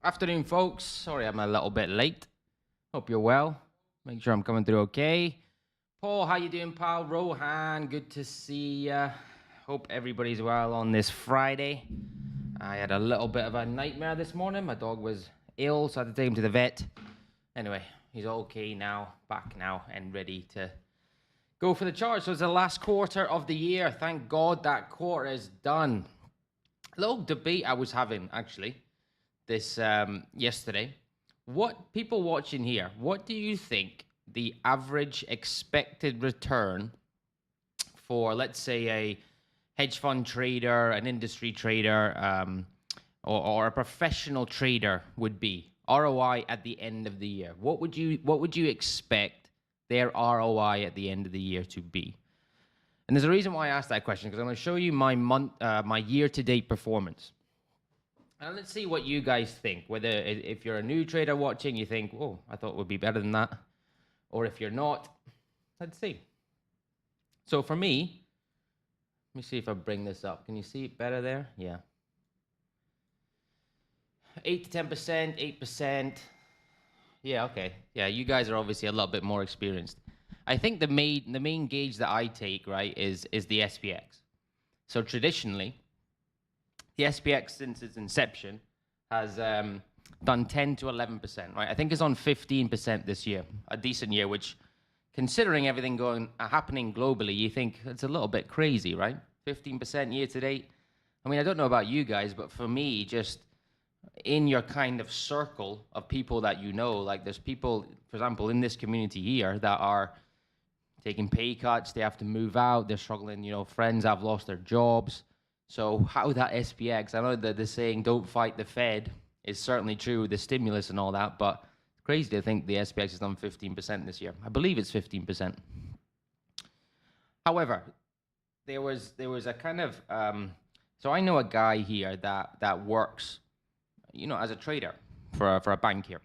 Afternoon, folks. Sorry I'm a little bit late. Hope you're well. Make sure I'm coming through okay. Paul, how you doing, pal? Rohan, good to see ya. Hope everybody's well on this Friday. I had a little bit of a nightmare this morning. My dog was ill, so I had to take him to the vet. Anyway, he's okay now, back now, and ready to go for the charge. So it's the last quarter of the year. Thank God that quarter is done. A little debate I was having, actually, this yesterday. What people watching here, what do you think the average expected return for, let's say, hedge fund trader, an industry trader, or a professional trader would be? ROI at the end of the year. What would you expect their ROI at the end of the year to be? And there's a reason why I asked that question, because I'm going to show you my year-to-date performance. And let's see what you guys think. Whether if you're a new trader watching, you think, oh, I thought it would be better than that. Or if you're not, let's see. So for me, let me see if I bring this up. Can you see it better there? Yeah. 8 to 10%, 8%. Yeah, okay. Yeah, you guys are obviously a little bit more experienced. I think the main gauge that I take, right, is the SPX. So traditionally, the SPX since its inception has done 10 to 11%, right? I think it's on 15% this year, a decent year, which, considering everything happening globally, you think it's a little bit crazy, right? 15% year to date. I mean, I don't know about you guys, but for me, just in your kind of circle of people that you know, like there's people, for example, in this community here that are taking pay cuts, they have to move out, they're struggling, you know, friends have lost their jobs. So how that SPX, I know that the saying, don't fight the Fed, is certainly true, the stimulus and all that, but it's crazy to think the SPX has done 15% this year. I believe it's 15%. However, there was a kind of, so I know a guy here that works, you know, as a trader for a bank here.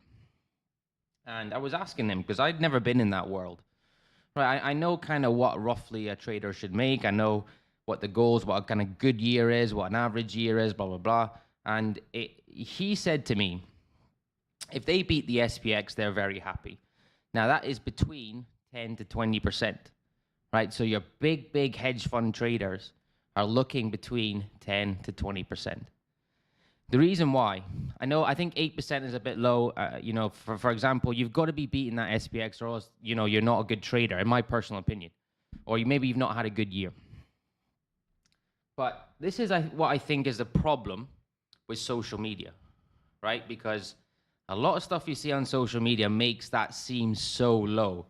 And I was asking him, because I'd never been in that world. Right, I know kind of what roughly a trader should make. I know what the goals, what a kind of good year is, what an average year is, blah, blah, blah. And he said to me, if they beat the SPX, they're very happy. Now, that is between 10 to 20%, right? So your big hedge fund traders are looking between 10 to 20%. The reason why, I think 8% is a bit low. You know, for example, you've got to be beating that SPX or else, you know, you're not a good trader, in my personal opinion. Or maybe you've not had a good year. But this is what I think is the problem with social media, right? Because a lot of stuff you see on social media makes that seem so low.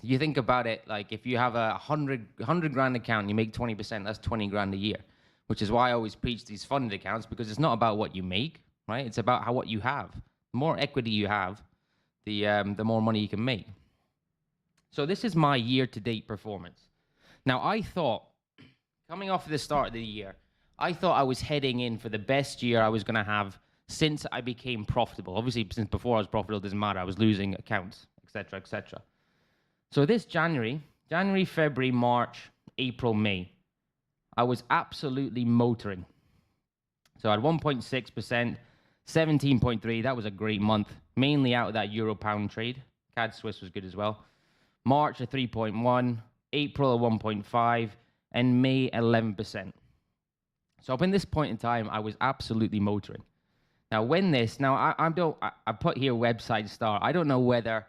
You think about it, like if you have a 100 grand account, you make 20%, that's 20 grand a year. Which is why I always preach these funded accounts, because it's not about what you make, right? It's about what you have. The more equity you have, the more money you can make. So this is my year-to-date performance. Now, I thought, coming off the start of the year, I thought I was heading in for the best year I was going to have since I became profitable. Obviously, since before I was profitable, it doesn't matter. I was losing accounts, etc., etc. So this January, February, March, April, May, I was absolutely motoring. So I had 1.6%, 17.3. That was a great month, mainly out of that euro-pound trade. CAD Swiss was good as well. March a 3.1, April a 1.5, and May 11%. So up in this point in time, I was absolutely motoring. Now, I put here website start. I don't know whether,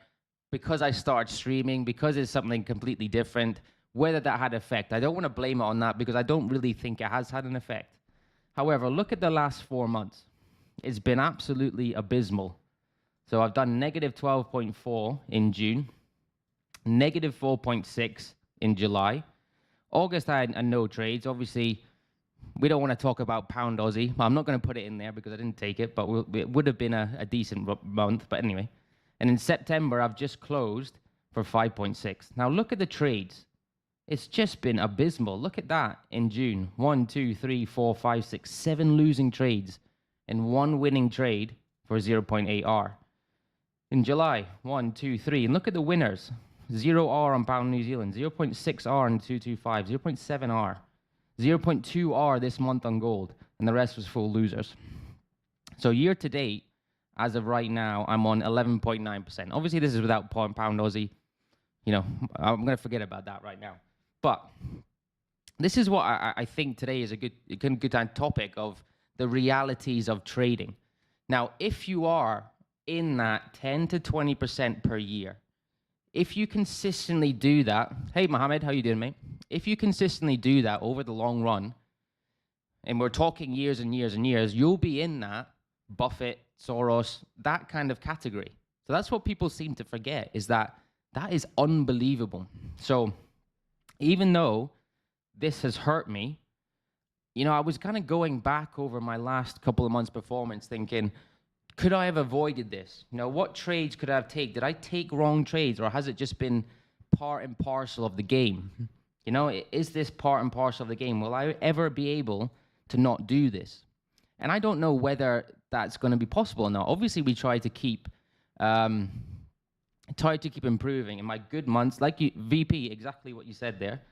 because I started streaming, because it's something completely different, whether that had effect. I don't want to blame it on that because I don't really think it has had an effect. However, look at the last 4 months. It's been absolutely abysmal. So I've done negative 12.4 in June, negative 4.6 in July. August I had no trades. Obviously, we don't want to talk about pound Aussie. I'm not going to put it in there because I didn't take it, but it would have been a decent month. But anyway. And in September, I've just closed for 5.6. Now look at the trades. It's just been abysmal. Look at that in June. 1, 2, 3, 4, 5, 6, 7 losing trades and 1 winning trade for 0.8 R. In July, 1, 2, 3. And look at the winners. 0 R on pound New Zealand, 0.6 R on 225, 0.7 R, 0.2 R this month on gold, and the rest was full losers. So year to date, as of right now, I'm on 11.9%. Obviously, this is without pound Aussie. You know, I'm going to forget about that right now. But this is what I think today is a good topic of the realities of trading. Now, if you are in that 10 to 20% per year, if you consistently do that, hey, Mohammed, how you doing, mate? If you consistently do that over the long run, and we're talking years and years and years, you'll be in that Buffett, Soros, that kind of category. So that's what people seem to forget, is that is unbelievable. So even though this has hurt me, you know, I was kind of going back over my last couple of months' performance thinking, could I have avoided this? You know, what trades could I have taken? Did I take wrong trades, or has it just been part and parcel of the game? You know, is this part and parcel of the game? Will I ever be able to not do this? And I don't know whether that's going to be possible or not. Obviously, we try to keep improving. In my good months, like you, VP, exactly what you said there.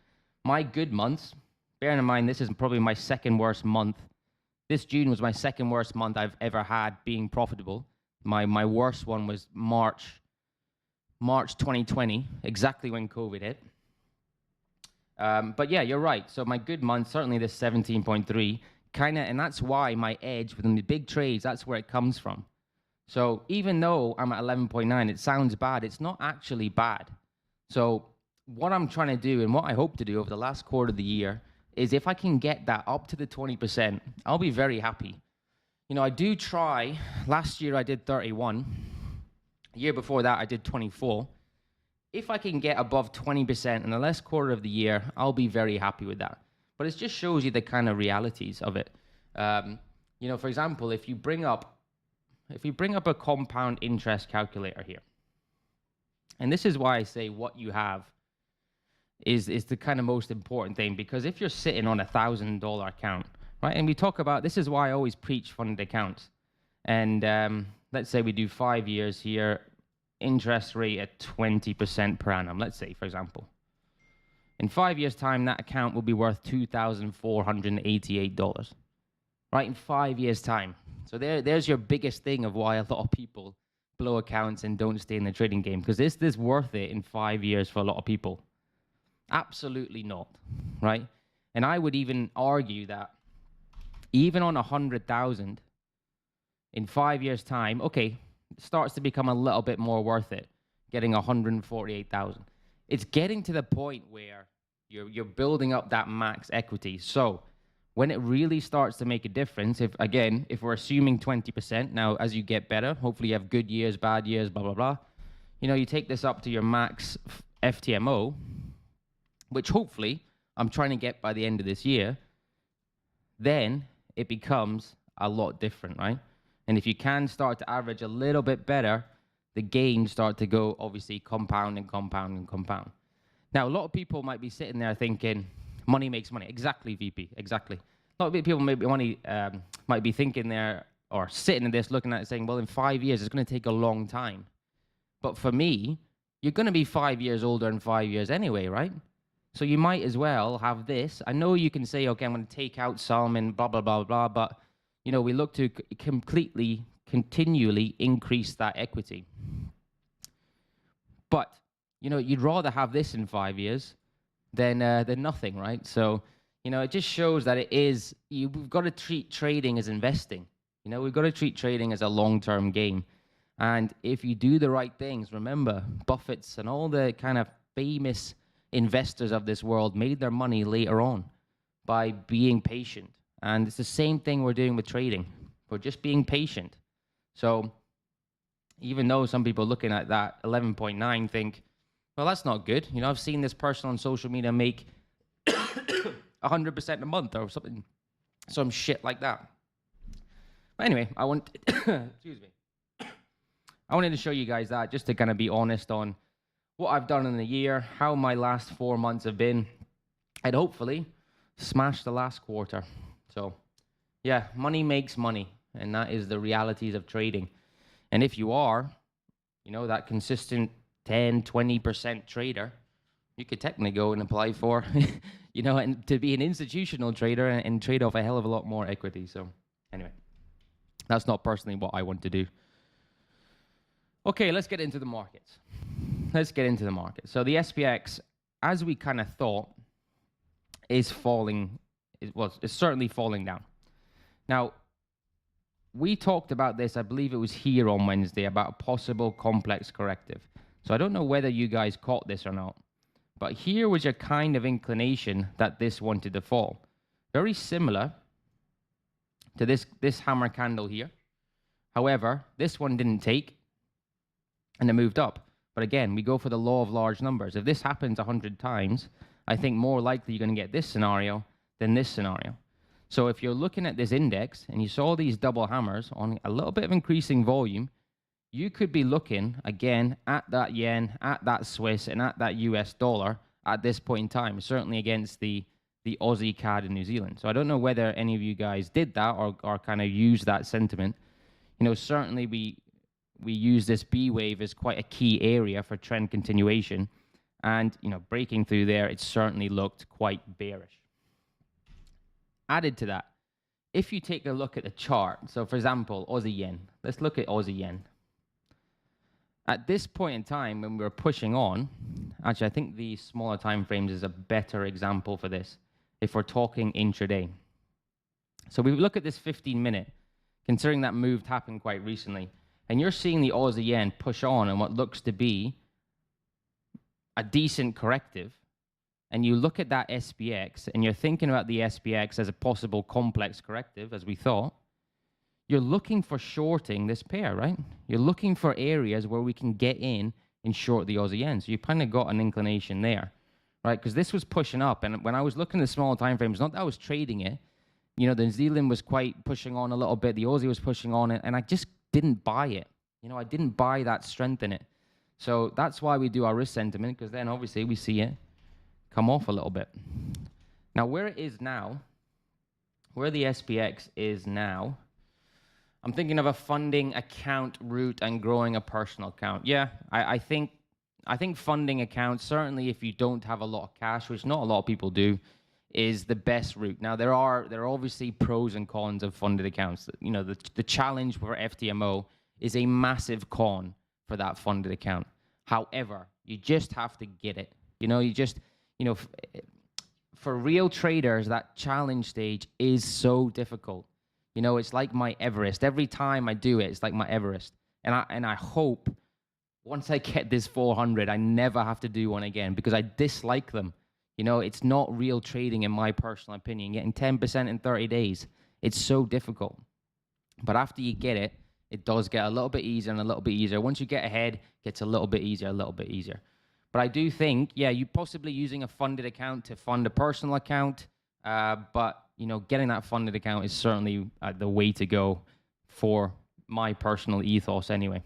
My good months, bearing in mind this is probably my second worst month. This June was my second worst month I've ever had being profitable. My worst one was March 2020, exactly when COVID hit. But yeah, you're right. So my good month, certainly this 17.3, kind of, and that's why my edge within the big trades, that's where it comes from. So even though I'm at 11.9, it sounds bad. It's not actually bad. So what I'm trying to do and what I hope to do over the last quarter of the year is if I can get that up to the 20%, I'll be very happy. You know, I do try. Last year I did 31. The year before that I did 24. If I can get above 20% in the last quarter of the year, I'll be very happy with that. But it just shows you the kind of realities of it. You know, for example, if you bring up a compound interest calculator here, and this is why I say what you have is the kind of most important thing, because if you're sitting on $1,000 account, right, and we talk about, this is why I always preach funded accounts, and let's say we do 5 years here, interest rate at 20% per annum, let's say, for example. In 5 years' time, that account will be worth $2,488, right, in 5 years' time. So there's your biggest thing of why a lot of people blow accounts and don't stay in the trading game, because is this worth it in 5 years for a lot of people? Absolutely not, right? And I would even argue that even on 100,000 in 5 years' time, okay, it starts to become a little bit more worth it, getting 148,000. It's getting to the point where you're building up that max equity. So when it really starts to make a difference, if we're assuming 20%, now as you get better, hopefully you have good years, bad years, blah, blah, blah, you know, you take this up to your max FTMO, which hopefully I'm trying to get by the end of this year, then it becomes a lot different, right? And if you can start to average a little bit better, the gains start to go, obviously, compound and compound and compound. Now, a lot of people might be sitting there thinking, money makes money. Exactly, VP, exactly. A lot of people might be thinking there, or sitting in this, looking at it, saying, well, in 5 years, it's going to take a long time. But for me, you're going to be 5 years older in 5 years anyway, right? So you might as well have this. I know you can say, okay, I'm going to take out some and blah, blah, blah, blah, but, you know, we look to continually increase that equity. But, you know, you'd rather have this in 5 years than nothing, right? So, you know, it just shows that we've got to treat trading as investing. You know, we've got to treat trading as a long-term game. And if you do the right things, remember, Buffett's and all the kind of famous investors of this world made their money later on by being patient. And it's the same thing we're doing with trading. We're just being patient. So even though some people looking at that 11.9 think, well, that's not good. You know, I've seen this person on social media make 100% a month or something, some shit like that. But anyway, excuse me. I wanted to show you guys that just to kind of be honest on what I've done in the year, how my last 4 months have been, and hopefully smash the last quarter. So yeah, money makes money, and that is the realities of trading. And if you are, you know, that consistent 10, 20% trader, you could technically go and apply for, you know, and to be an institutional trader and trade off a hell of a lot more equity. So anyway, that's not personally what I want to do. Okay, let's get into the markets. Let's get into the market. So the SPX, as we kind of thought, is falling. It's certainly falling down. Now, we talked about this, I believe it was here on Wednesday, about a possible complex corrective. So I don't know whether you guys caught this or not, but here was a kind of inclination that this wanted to fall. Very similar to this hammer candle here. However, this one didn't take, and it moved up. But again, we go for the law of large numbers. If this happens 100 times, I think more likely you're going to get this scenario than this scenario. So if you're looking at this index and you saw these double hammers on a little bit of increasing volume, you could be looking again at that yen, at that Swiss, and at that US dollar at this point in time, certainly against the Aussie CAD in New Zealand. So I don't know whether any of you guys did that or kind of used that sentiment. You know, certainly we use this B wave as quite a key area for trend continuation. And, you know, breaking through there, it certainly looked quite bearish. Added to that, if you take a look at the chart, so for example, Aussie yen, let's look at Aussie yen. At this point in time, when we were pushing on, actually, I think the smaller time frames is a better example for this, if we're talking intraday. So we look at this 15-minute, considering that move happened quite recently, and you're seeing the Aussie yen push on in what looks to be a decent corrective, and you look at that SPX, and you're thinking about the SPX as a possible complex corrective, as we thought, you're looking for shorting this pair, right? You're looking for areas where we can get in and short the Aussie yen. So you kind of got an inclination there, right? Because this was pushing up, and when I was looking at the smaller time frames, not that I was trading it, you know, the New Zealand was quite pushing on a little bit, the Aussie was pushing on it, and I just didn't buy it. You know, I didn't buy that strength in it. So that's why we do our risk sentiment, because then obviously we see it come off a little bit. Now, where it is now, where the SPX is now, I'm thinking of a funding account route and growing a personal account. Yeah, I think funding accounts, certainly if you don't have a lot of cash, which not a lot of people do, is the best route. Now, there are obviously pros and cons of funded accounts. You know, the challenge for FTMO is a massive con for that funded account. However, you just have to get it. You know, for real traders, that challenge stage is so difficult. You know, it's like my Everest. Every time I do it, it's like my Everest. And I hope once I get this 400, I never have to do one again, because I dislike them. You know, it's not real trading in my personal opinion. Getting 10% in 30 days, it's so difficult. But after you get it, it does get a little bit easier and a little bit easier. Once you get ahead, it gets a little bit easier, a little bit easier. But I do think, yeah, you possibly using a funded account to fund a personal account, but you know, getting that funded account is certainly the way to go for my personal ethos anyway.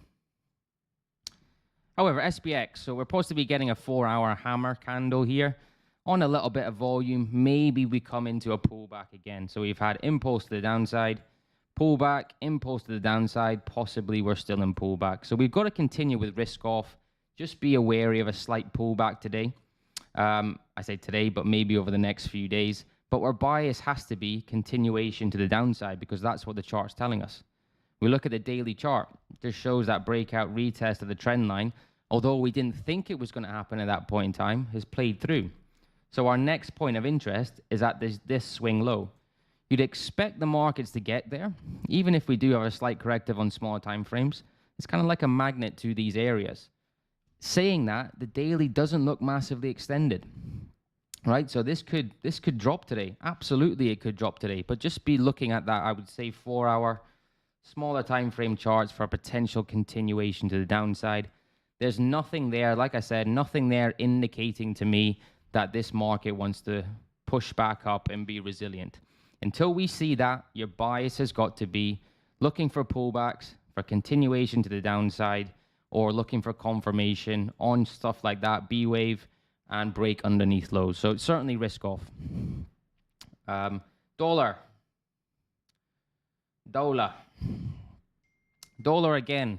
However, SPX, so we're supposed to be getting a 4-hour hammer candle here on a little bit of volume. Maybe we come into a pullback again. So we've had impulse to the downside, pullback, impulse to the downside, possibly we're still in pullback. So we've got to continue with risk off. Just be wary of a slight pullback today. I say today, but maybe over the next few days. But our bias has to be continuation to the downside, because that's what the chart's telling us. We look at the daily chart. This shows that breakout retest of the trend line, although we didn't think it was going to happen at that point in time, has played through. So our next point of interest is at this swing low. You'd expect the markets to get there, even if we do have a slight corrective on smaller time frames. It's kind of like a magnet to these areas. Saying that, the daily doesn't look massively extended. Right, so this could drop today. Absolutely, it could drop today. But just be looking at that, I would say 4-hour, smaller time frame charts for a potential continuation to the downside. There's nothing there, like I said, nothing there indicating to me that this market wants to push back up and be resilient. Until we see that, your bias has got to be looking for pullbacks, for continuation to the downside, or looking for confirmation on stuff like that, B wave, and break underneath lows. So it's certainly risk off. Dollar again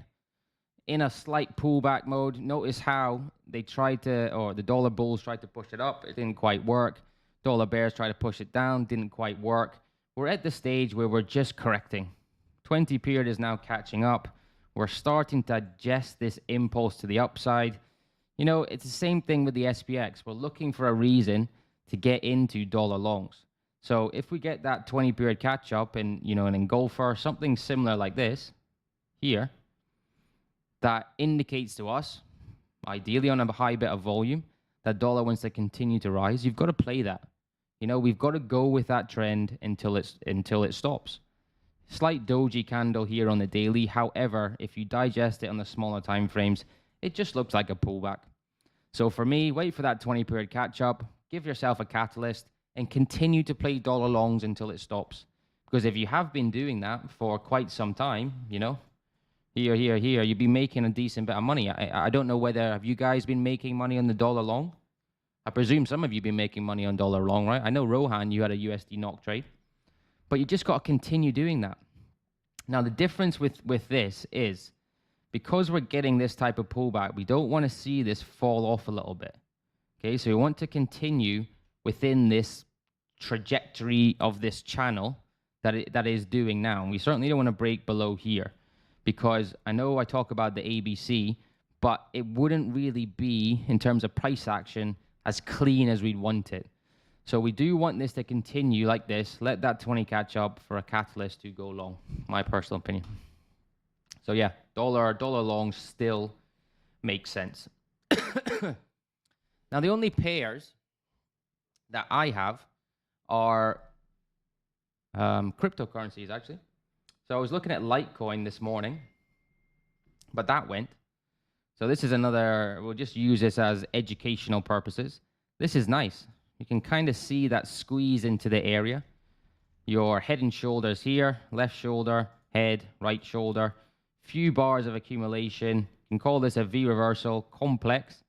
in a slight pullback mode. Notice how they tried to, or the dollar bulls tried to push it up. It didn't quite work. Dollar bears tried to push it down. Didn't quite work. We're at the stage where we're just correcting. 20 period is now catching up. We're starting to digest this impulse to the upside. You know, it's the same thing with the SPX. We're looking for a reason to get into dollar longs. So if we get that 20 period catch up and, you know, an engulfer, something similar like this here, that indicates to us, ideally on a high bit of volume, that dollar wants to continue to rise. You've got to play that. You know, we've got to go with that trend until it stops. Slight doji candle here on the daily. However, if you digest it on the smaller time frames, it just looks like a pullback. So for me, wait for that 20 period catch up, give yourself a catalyst, and continue to play dollar longs until it stops. Because if you have been doing that for quite some time, you know, here, you'd be making a decent bit of money. I don't know whether, have you guys been making money on the dollar long? I presume some of you have been making money on dollar long, right? I know, Rohan, you had a USD knock trade. But you just got to continue doing that. Now, the difference with this is, because we're getting this type of pullback, we don't want to see this fall off a little bit. Okay, so we want to continue within this trajectory of this channel that it is doing now. And we certainly don't want to break below here, because I know I talk about the ABC, but it wouldn't really be, in terms of price action, as clean as we'd want it. So we do want this to continue like this. Let that 20 catch up for a catalyst to go long, my personal opinion. So yeah, dollar long still makes sense. Now, the only pairs that I have are cryptocurrencies, actually. So I was looking at Litecoin this morning, but that went. So this is another, we'll just use this as educational purposes. This is nice. You can kind of see that squeeze into the area. Your head and shoulders here, left shoulder, head, right shoulder. Few bars of accumulation. You can call this a V reversal, complex.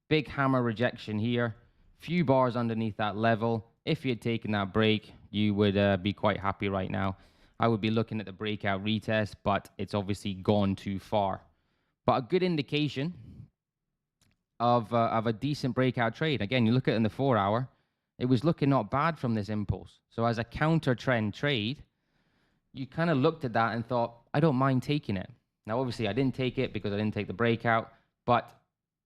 Big hammer rejection here. Few bars underneath that level. If you had taken that break, you would be quite happy right now. I would be looking at the breakout retest, but it's obviously gone too far. But a good indication of a decent breakout trade. Again, you look at it in the 4 hour, it was looking not bad from this impulse. So as a counter trend trade, you kind of looked at that and thought, I don't mind taking it. Now, obviously, I didn't take it because I didn't take the breakout, but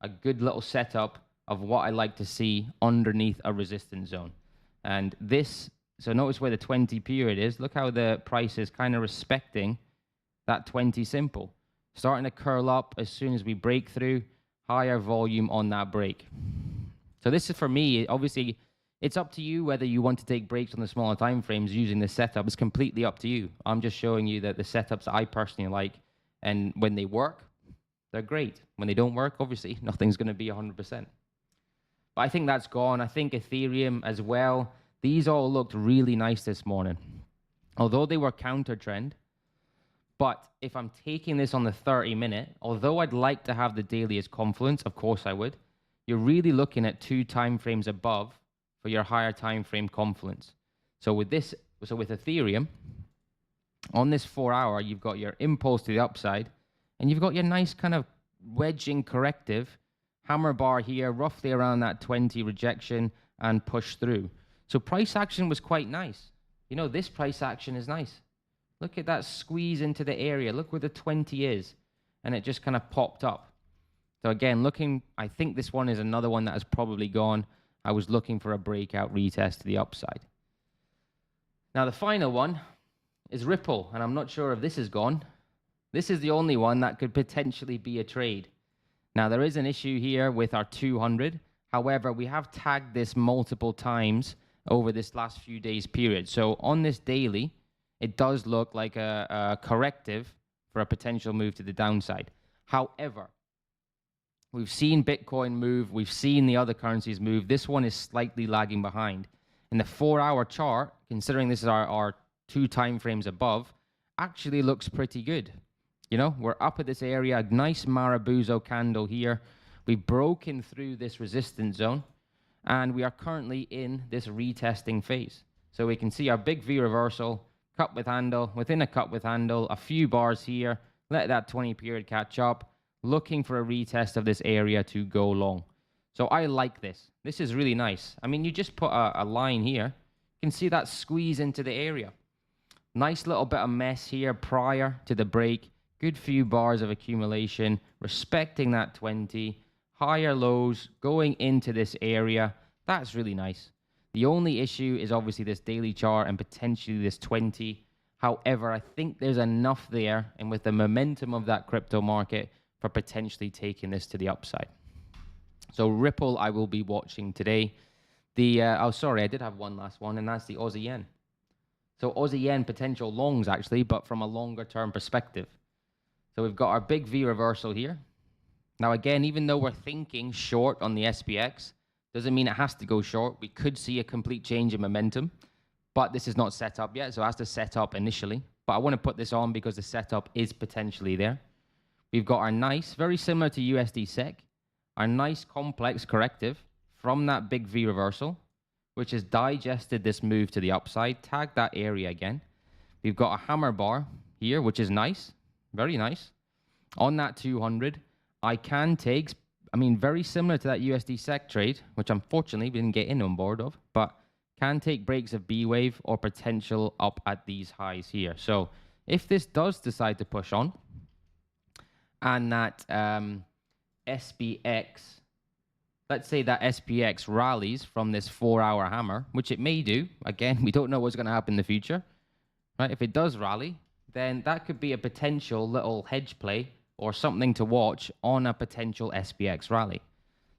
a good little setup of what I like to see underneath a resistance zone. And this, so notice where the 20 period is. Look how the price is kind of respecting that 20 simple. Starting to curl up as soon as we break through, higher volume on that break. So this is, for me, obviously, it's up to you whether you want to take breaks on the smaller time frames using this setup. It's completely up to you. I'm just showing you that the setups I personally like, and when they work, they're great. When they don't work, obviously, nothing's going to be 100%. But I think that's gone. I think Ethereum as well. These all looked really nice this morning. Although they were counter trend, but if I'm taking this on the 30-minute, although I'd like to have the daily as confluence, of course I would, you're really looking at 2 time frames above for your higher time frame confluence. So with this, with Ethereum, on this 4 hour, you've got your impulse to the upside, and you've got your nice kind of wedging corrective hammer bar here, roughly around that 20 rejection, and push through. So price action was quite nice. You know, this price action is nice. Look at that squeeze into the area. Look where the 20 is. And it just kind of popped up. So again, looking, I think this one is another one that has probably gone. I was looking for a breakout retest to the upside. Now the final one is Ripple. And I'm not sure if this is gone. This is the only one that could potentially be a trade. Now there is an issue here with our 200. However, we have tagged this multiple times over this last few days period. So on this daily, it does look like a corrective for a potential move to the downside. However, we've seen Bitcoin move. We've seen the other currencies move. This one is slightly lagging behind. In the 4 hour chart, considering this is our 2 time frames above, actually looks pretty good. You know, we're up at this area, a nice Marabuzo candle here. We've broken through this resistance zone, and we are currently in this retesting phase. So we can see our big V reversal, cup with handle, within a cup with handle, a few bars here, let that 20 period catch up, looking for a retest of this area to go long. So I like this. This is really nice. I mean, you just put a line here, you can see that squeeze into the area. Nice little bit of mess here prior to the break. Good few bars of accumulation, respecting that 20, higher lows, going into this area. That's really nice. The only issue is obviously this daily chart and potentially this 20. However, I think there's enough there, and with the momentum of that crypto market, for potentially taking this to the upside. So Ripple, I will be watching today. Oh, sorry, I did have one last one, and that's the Aussie yen. So Aussie yen potential longs actually, but from a longer term perspective. So we've got our big V reversal here. Now again, even though we're thinking short on the SPX, Doesn't mean it has to go short. We could see a complete change in momentum, but this is not set up yet, so it has to set up initially. But I want to put this on because the setup is potentially there. We've got our nice, very similar to USD SEC, our nice complex corrective from that big V reversal, which has digested this move to the upside. Tag that area again. We've got a hammer bar here, which is nice, very nice. On that 200, I can take, I mean, very similar to that USD SEC trade, which unfortunately we didn't get in on board of, but can take breaks of B wave or potential up at these highs here. So if this does decide to push on, and that SPX, let's say that SPX rallies from this 4-hour hammer, which it may do. Again, we don't know what's going to happen in the future, right? If it does rally, then that could be a potential little hedge play or something to watch on a potential SPX rally.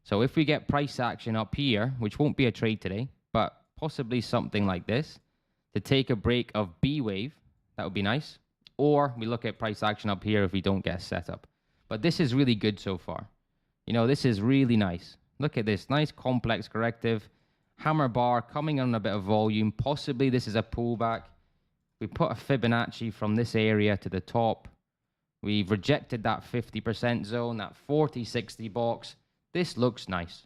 So if we get price action up here, which won't be a trade today, but possibly something like this, to take a break of B wave, that would be nice. Or we look at price action up here if we don't get a setup. But this is really good so far. You know, this is really nice. Look at this, nice complex corrective. Hammer bar coming on a bit of volume. Possibly this is a pullback. We put a Fibonacci from this area to the top. We've rejected that 50% zone, that 40-60 box. This looks nice.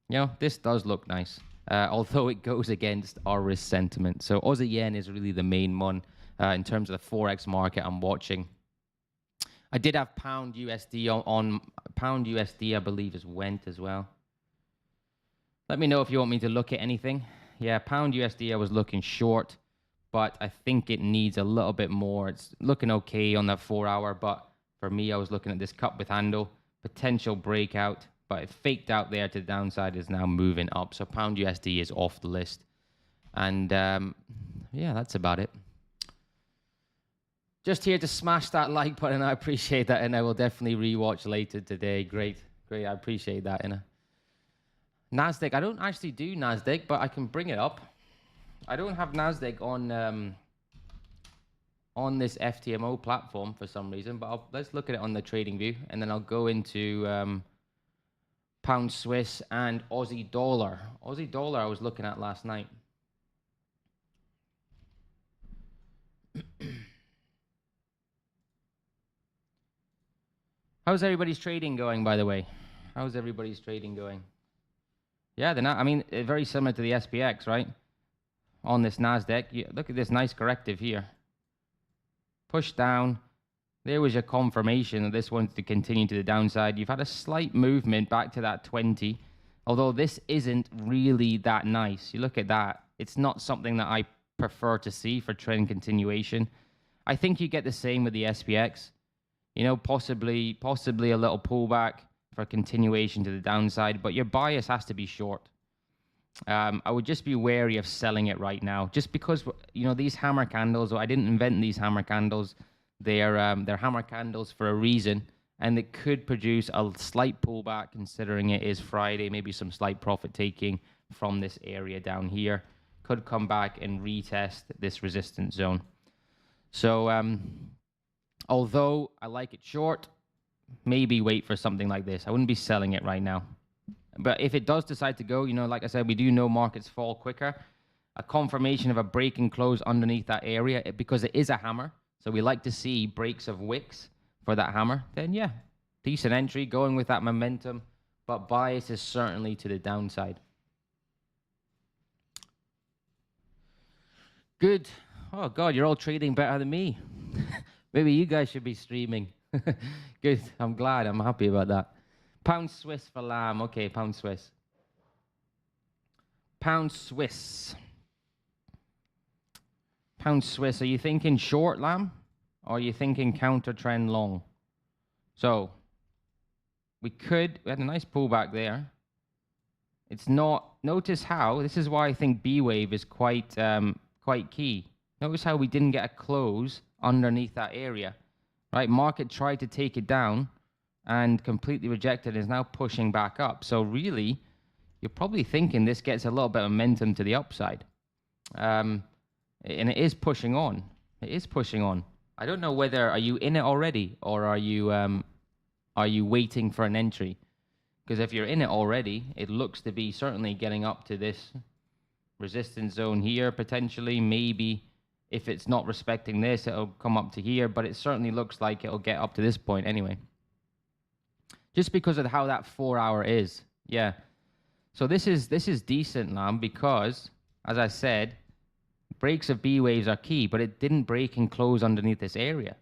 You know, this does look nice. Although it goes against our risk sentiment. So Aussie yen is really the main one. In terms of the Forex market I'm watching. I did have pound USD on pound USD, I believe, is went as well. Let me know if you want me to look at anything. Yeah, pound USD I was looking short, but I think it needs a little bit more. It's looking okay on that 4-hour, but for me, I was looking at this cup with handle, potential breakout, but it faked out there to the downside, is now moving up. So pound USD is off the list. And yeah, that's about it. Just here to smash that like button. I appreciate that, and I will definitely rewatch later today. Great, great. I appreciate that. And NASDAQ. I don't actually do NASDAQ, but I can bring it up. I don't have NASDAQ on this FTMO platform for some reason, but let's look at it on the trading view, and then I'll go into pound Swiss and Aussie dollar. Aussie dollar I was looking at last night. How's everybody's trading going, by the way? How's everybody's trading going? Yeah, they're not, I mean, very similar to the SPX, right? On this NASDAQ. Look at this nice corrective here. Push down. There was your confirmation that this wants to continue to the downside. You've had a slight movement back to that 20, although this isn't really that nice. You look at that. It's not something that I prefer to see for trend continuation. I think you get the same with the SPX. You know, possibly a little pullback for continuation to the downside, but your bias has to be short. I would just be wary of selling it right now, just because, you know, these hammer candles, I didn't invent these hammer candles. They're hammer candles for a reason, and it could produce a slight pullback considering it is Friday, maybe some slight profit taking from this area down here. Could come back and retest this resistance zone. So, although I like it short, maybe wait for something like this. I wouldn't be selling it right now. But if it does decide to go, you know, like I said, we do know markets fall quicker. A confirmation of a break and close underneath that area, because it is a hammer. So we like to see breaks of wicks for that hammer. Then, yeah, decent entry, going with that momentum. But bias is certainly to the downside. Good. Oh, God, you're all trading better than me. Maybe you guys should be streaming. Good. I'm glad. I'm happy about that. Pound Swiss for lamb. Okay, pound Swiss. Pound Swiss. Pound Swiss. Are you thinking short lamb? Or are you thinking counter trend long? So, we had a nice pullback there. It's not, notice how, this is why I think B wave is quite key. Notice how we didn't get a close underneath that area, right? Market tried to take it down and completely rejected and is now pushing back up. So really, you're probably thinking this gets a little bit of momentum to the upside. And it is pushing on. It is pushing on. I don't know whether, are you in it already, or are you waiting for an entry? Because if you're in it already, it looks to be certainly getting up to this resistance zone here, potentially. Maybe if it's not respecting this, it'll come up to here, but it certainly looks like it'll get up to this point anyway. Just because of how that 4 hour is. Yeah. So this is decent now because, as I said, breaks of B waves are key, but it didn't break and close underneath this area.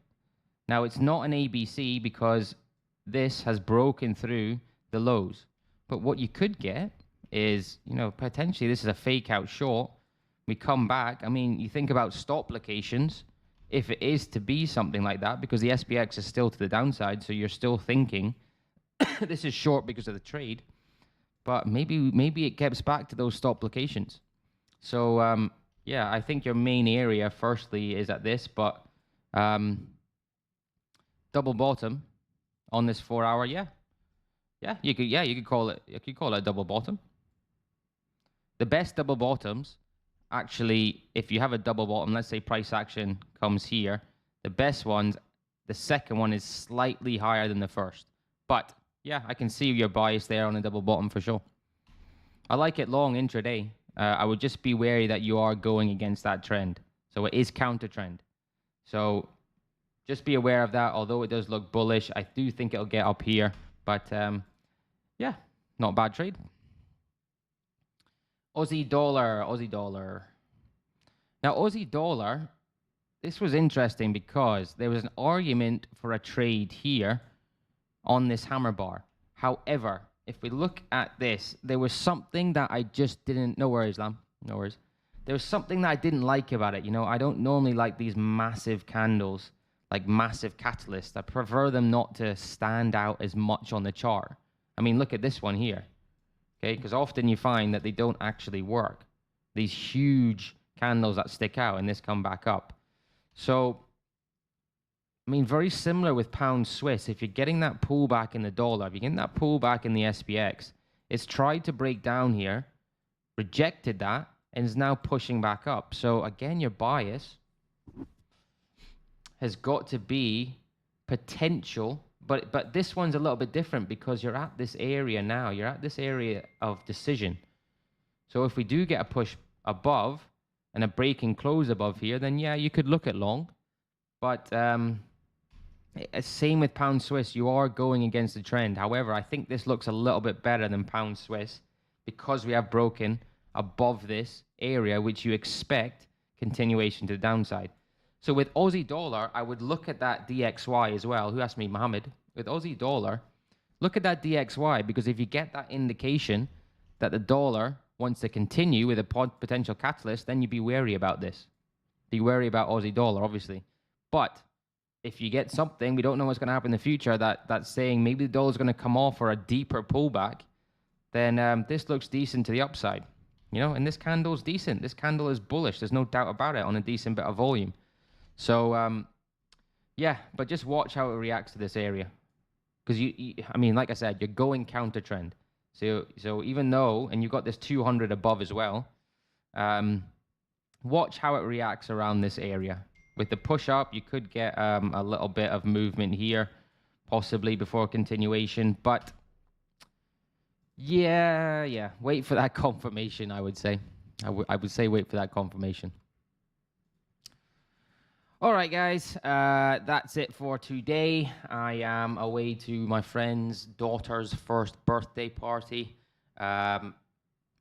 Now it's not an ABC because this has broken through the lows. But what you could get is, you know, potentially this is a fake out short. We come back. I mean, you think about stop locations. If it is to be something like that, because the SPX is still to the downside, so you're still thinking this is short because of the trade. But maybe it gets back to those stop locations. So yeah, I think your main area firstly is at this, but double bottom on this 4 hour, yeah, you could call it a double bottom. The best double bottoms, actually, if you have a double bottom, let's say price action comes here, the best ones, the second one is slightly higher than the first. But yeah, I can see your bias there on a double bottom for sure. I like it long intraday. I would just be wary that you are going against that trend. So it is counter trend. So just be aware of that. Although it does look bullish, I do think it'll get up here. But yeah, not a bad trade. Aussie dollar. Now, Aussie dollar, this was interesting because there was an argument for a trade here on this hammer bar. However, if we look at this, there was something that I just didn't... No worries, Lam. No worries. There was something that I didn't like about it. You know, I don't normally like these massive candles, like massive catalysts. I prefer them not to stand out as much on the chart. I mean, look at this one here. Okay, because often you find that they don't actually work. These huge candles that stick out and this come back up. So, I mean, very similar with pound Swiss. If you're getting that pullback in the dollar, if you're getting that pullback in the SPX, it's tried to break down here, rejected that, and is now pushing back up. So again, your bias has got to be potential, but this one's a little bit different because you're at this area now. You're at this area of decision. So if we do get a push above and a break and close above here, then yeah, you could look at long. But same with pound Swiss, you are going against the trend. However, I think this looks a little bit better than pound Swiss because we have broken above this area, which you expect continuation to the downside. So with Aussie dollar, I would look at that DXY as well. Who asked me, Mohammed? With Aussie dollar, look at that DXY, because if you get that indication that the dollar wants to continue with a potential catalyst, then you'd be wary about this. Be wary about Aussie dollar, obviously. But if you get something, we don't know what's going to happen in the future, that's saying maybe the dollar's going to come off for a deeper pullback, then this looks decent to the upside. You know, and this candle's decent. This candle is bullish. There's no doubt about it on a decent bit of volume. So, yeah, but just watch how it reacts to this area. Because, I mean, like I said, you're going counter trend. So even though, and you've got this 200 above as well, watch how it reacts around this area. With the push up, you could get a little bit of movement here, possibly before continuation. But yeah, wait for that confirmation, I would say. I would say wait for that confirmation. All right, guys, that's it for today. I am away to my friend's daughter's first birthday party.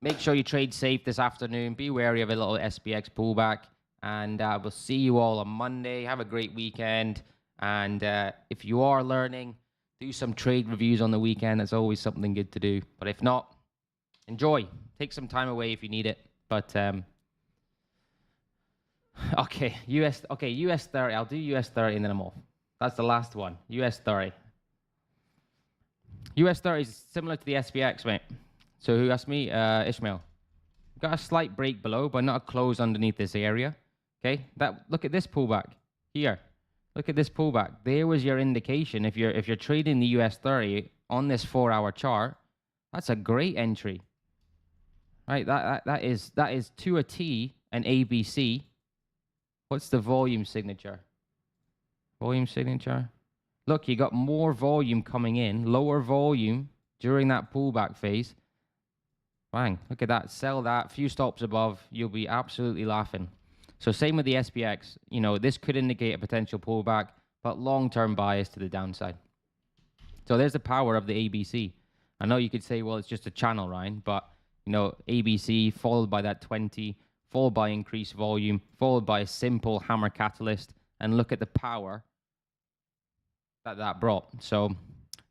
Make sure you trade safe this afternoon. Be wary of a little SPX pullback. And we'll see you all on Monday. Have a great weekend. And if you are learning, do some trade reviews on the weekend. That's always something good to do. But if not, enjoy. Take some time away if you need it. But okay, US 30. I'll do US 30 and then I'm off. That's the last one. US 30. US 30 is similar to the SPX, mate. So who asked me? Ishmael. Got a slight break below, but not a close underneath this area. Okay, look at this pullback here. Look at this pullback. There was your indication. If you're trading the US 30 on this 4 hour chart, that's a great entry. Right? That is to a T an ABC. What's the volume signature? Volume signature. Look, you got more volume coming in, lower volume during that pullback phase, bang, look at that, sell that, few stops above, you'll be absolutely laughing. So same with the SPX, you know, this could indicate a potential pullback, but long-term bias to the downside. So there's the power of the ABC. I know you could say, well, it's just a channel, Ryan, but, you know, ABC followed by that 20, followed by increased volume, followed by a simple hammer catalyst, and look at the power that brought. So,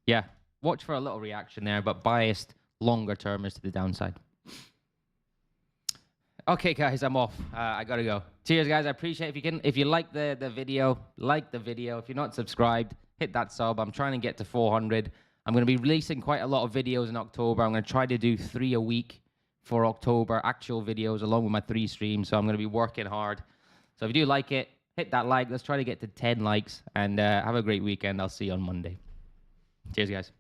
yeah, watch for a little reaction there, but biased longer term is to the downside. Okay, guys, I'm off. I gotta go. Cheers, guys. I appreciate if you like the video, like the video. If you're not subscribed, hit that sub. I'm trying to get to 400. I'm gonna be releasing quite a lot of videos in October. I'm gonna try to do 3 a week for October, actual videos along with my 3 streams. So I'm gonna be working hard. So if you do like it, hit that like. Let's try to get to 10 likes, and have a great weekend. I'll see you on Monday. Cheers, guys.